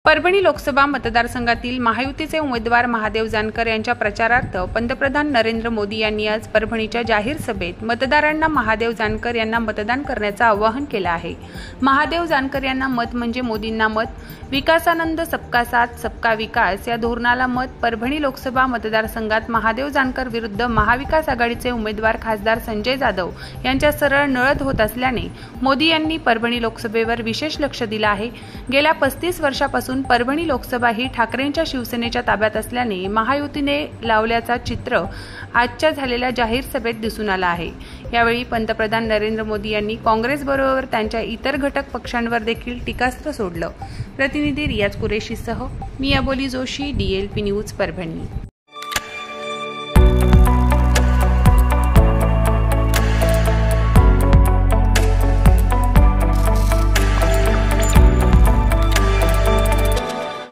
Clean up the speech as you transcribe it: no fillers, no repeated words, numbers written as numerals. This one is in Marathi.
परभणी लोकसभा मतदारसंघातील महायुतीचे उमेदवार महादेव जानकर यांच्या प्रचारार्थ पंतप्रधान नरेंद्र मोदी यांनी आज परभणीच्या जाहीर सभेत मतदारांना महादेव जानकर यांना मतदान करण्याचं आवाहन केलं आहे। महादेव जानकर यांना मत म्हणजे मोदींना मत, विकासानंद सबका साथ सबका विकास या धोरणाला मत। परभणी लोकसभा मतदारसंघात महादेव जानकर विरुद्ध महाविकास आघाडीचे उमेदवार खासदार संजय जाधव यांच्या सरळ नळद होत असल्याने मोदी यांनी परभणी लोकसभेवर विशेष लक्ष दिलं आहे। गेल्या 35 वर्षापासून परभणी लोकसभा ही ठाकरेंच्या शिवसेनेच्या ताब्यात असल्याने महायुतीने लावल्याचा चित्र आजच्या झालेल्या जाहीर सभेत दिसून आला आहे। यावेळी पंतप्रधान नरेंद्र मोदी यांनी काँग्रेसबरोबर त्यांच्या इतर घटक पक्षांवर देखील टीकास्त्र सोडलं। प्रतिनिधी रियाज कुरेशीसह मी अबोली जोशी, DLP न्यूज परभणी।